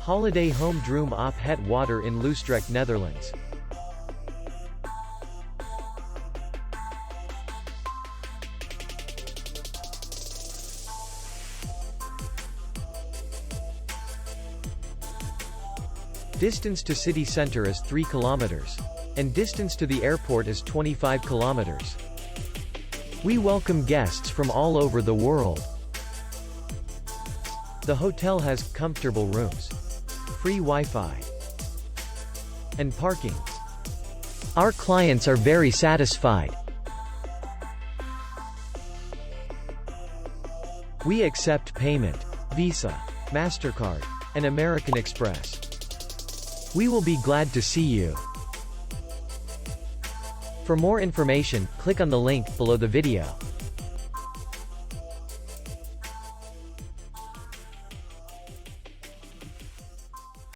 Holiday home Droom op het water in Loosdrecht, Netherlands. Distance to city center is 3 kilometers. And distance to the airport is 25 kilometers. We welcome guests from all over the world. The hotel has comfortable rooms, free Wi-Fi, and parking. Our clients are very satisfied. We accept payment, Visa, MasterCard, and American Express. We will be glad to see you. For more information, click on the link below the video.